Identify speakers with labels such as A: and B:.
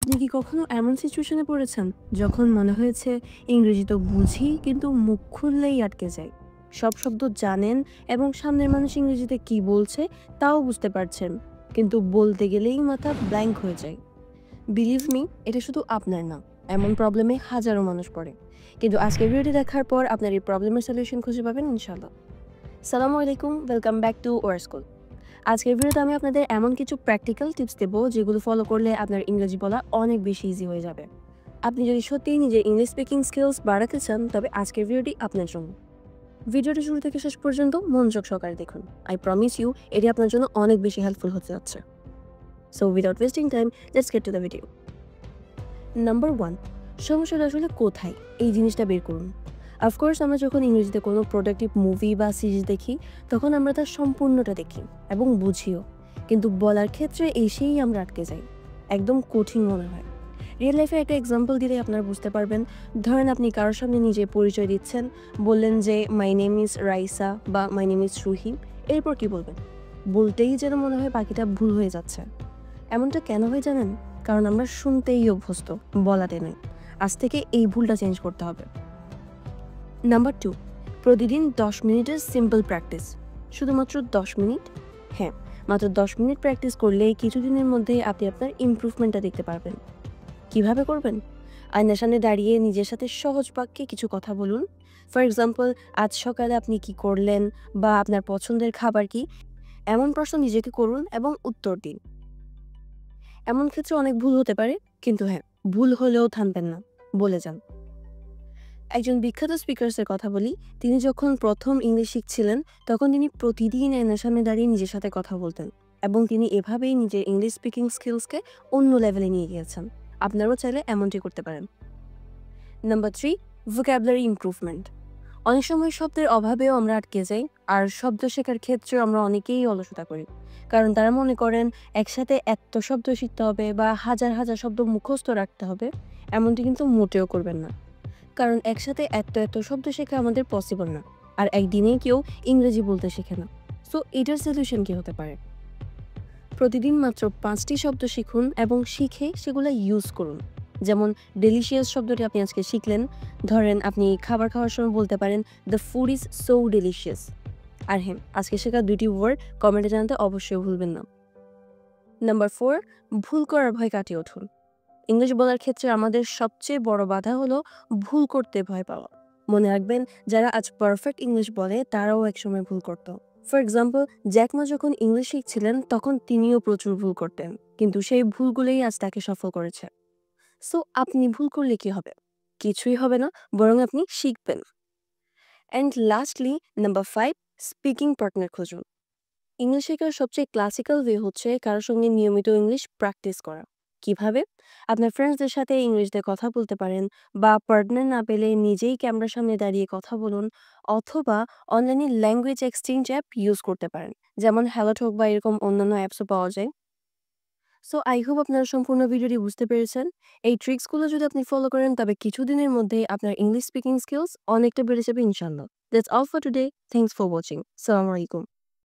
A: আপনি কি কখনো এমন সিচুয়েশনে পড়েছেন যখন মনে হয়েছে ইংরেজি তো বুঝি কিন্তু মুখ খুললেই আটকে যায়? সব শব্দ জানেন এবং সামনের মানুষ ইংরেজিতে কি বলছে তাও বুঝতে পারছেন, কিন্তু বলতে গেলেই মাথা ব্ল্যাঙ্ক হয়ে যায়। বিলিভ মি, এটা শুধু আপনার না, এমন প্রবলেমে হাজারো মানুষ পড়ে। কিন্তু আজকের ভিডিওটি দেখার পর আপনার এই প্রবলেমের সলিউশন খুঁজে পাবেন ইনশাল্লাহ। সালামু আলাইকুম, welcome back to war school. আজকের ভিডিওতে আমি আপনাদের এমন কিছু প্র্যাকটিক্যাল টিপস দেব যেগুলো ফলো করলে আপনার ইংরেজি বলা অনেক বেশি ইজি হয়ে যাবে। আপনি যদি সত্যিই নিজের ইংলিশ স্পিকিং স্কিলস বাড়াতে চান তবে আজকের ভিডিওটি আপনার জন্য। ভিডিওটি শুরু থেকে শেষ পর্যন্ত মনোযোগ সহকারে দেখুন। আই প্রমিস ইউ, এটি আপনার জন্য অনেক বেশি হেল্পফুল হতে যাচ্ছে। So without wasting time, let's get to the video. Number 1, সমস্যাটা আসলে কোথায় এই জিনিসটা বের করুন। অফকোর্স আমরা যখন ইংরেজিতে কোনো প্রোডাক্টিভ মুভি বা সিরিজ দেখি তখন আমরা তার সম্পূর্ণটা দেখি এবং বুঝিও, কিন্তু বলার ক্ষেত্রে এসেই আমরা আটকে যাই, একদম কঠিন মনে হয়। রিয়েল লাইফে একটা এক্সাম্পল দিলে আপনারা বুঝতে পারবেন। ধরেন আপনি কারোর সামনে নিজে পরিচয় দিচ্ছেন, বললেন যে মাই নেম ইজ রাইসা বা মাই নেম ইজ রুহি। এরপর কি বলবেন? বলতেই যেন মনে হয় বাকিটা ভুল হয়ে যাচ্ছে। এমনটা কেন হয় জানেন? কারণ আমরা শুনতেই অভ্যস্ত, বলাতে নয়। আজ থেকে এই ভুলটা চেঞ্জ করতে হবে। নাম্বার 2, প্রতিদিন 10 মিনিটের সিম্পল প্র্যাকটিস। শুধুমাত্র 10 মিনিট? হ্যাঁ, মাত্র 10 মিনিট প্র্যাকটিস করলে কিছুদিনের মধ্যে আপনি আপনার ইমপ্রুভমেন্টটা দেখতে পারবেন। কিভাবে করবেন? আয়নার সামনে দাঁড়িয়ে নিজের সাথে সহজ বাক্যে কিছু কথা বলুন। ফর এক্সাম্পল, আজ সকালে আপনি কি করলেন বা আপনার পছন্দের খাবার কি? এমন প্রশ্ন নিজেকে করুন এবং উত্তর দিন। এমন ক্ষেত্রে অনেক ভুল হতে পারে, কিন্তু হ্যাঁ, ভুল হলেও থামবেন না, বলে যান। একজন বিখ্যাত স্পিকার্সের কথা বলি। তিনি যখন প্রথম ইংলিশ শিখছিলেন তখন তিনি প্রতিদিন আয়নার সামনে দাঁড়িয়ে নিজের সাথে কথা বলতেন এবং তিনি এভাবেই নিজের ইংলিশ স্পিকিং স্কিলসকে অন্য লেভেলে নিয়ে গিয়েছেন। আপনারাও চাইলে এমনটি করতে পারেন। Number 3, vocabulary improvement. অনেক সময় শব্দের অভাবেও আমরা আটকে যাই, আর শব্দ শেখার ক্ষেত্রে আমরা অনেকেই অলসতা করি, কারণ তারা মনে করেন একসাথে এত শব্দ শিখতে হবে বা হাজার হাজার শব্দ মুখস্থ রাখতে হবে। এমনটি কিন্তু মোটেও করবেন না, কারণ একসাথে এত এত শব্দ শেখা আমাদের পসিবল না, আর একদিনেই কেউ ইংরেজি বলতে শেখে না। সো এটার সলিউশন কি হতে পারে? প্রতিদিন মাত্র 5টি শব্দ শিখুন এবং শিখে সেগুলো ইউজ করুন। যেমন ডেলিশিয়াস শব্দটি আপনি আজকে শিখলেন, ধরেন আপনি খাবার খাওয়ার সময় বলতে পারেন the food is so delicious. আর হ্যাঁ, আজকে শেখা 2টি ওয়ার্ড কমেন্টে জানাতে অবশ্যই ভুলবেন না। নাম্বার 4, ভুল করার ভয় কাটিয়ে উঠুন। ইংলিশ বলার ক্ষেত্রে আমাদের সবচেয়ে বড় বাধা হলো ভুল করতে ভয় পাওয়া। মনে রাখবেন, যারা আজ পারফেক্ট ইংলিশ বলে তারাও একসময় ভুল করত। ফর এক্সাম্পল, জ্যাকমা যখন ইংলিশ শিখছিলেন তখন তিনিও প্রচুর ভুল করতেন, কিন্তু সেই ভুলগুলোই আজ তাকে সফল করেছে। সো আপনি ভুল করলে কি হবে? কিছুই হবে না, বরং আপনি শিখবেন। And lastly, number 5, speaking partner খুঁজুন। ইংলিশ শেখার সবচেয়ে ক্লাসিক্যাল ওয়ে হচ্ছে কারোর সঙ্গে নিয়মিত ইংলিশ প্র্যাকটিস করা। কিভাবে? আপনার ফ্রেন্ডসদের সাথে ইংলিশতে কথা বলতে পারেন, বা পার্টনার না পেলে নিজেই ক্যামেরার সামনে দাঁড়িয়ে কথা বলুন, অথবা অনলাইনে ল্যাঙ্গুয়েজ এক্সচেঞ্জ অ্যাপ ইউজ করতে পারেন, যেমন হ্যালোটক বা এরকম অন্যান্য অ্যাপসও পাওয়া যায়। সো আই হোপ আপনারা সম্পূর্ণ ভিডিওটি বুঝতে পেরেছেন। এই ট্রিক্সগুলো যদি আপনি ফলো করেন তবে কিছুদিনের মধ্যেই আপনার ইংলিশ স্পিকিং স্কিলস অনেকটা বেড়ে যাবে ইনশাল্লাহ। That's all for today. Thanks for watching. আসসালামু আলাইকুম।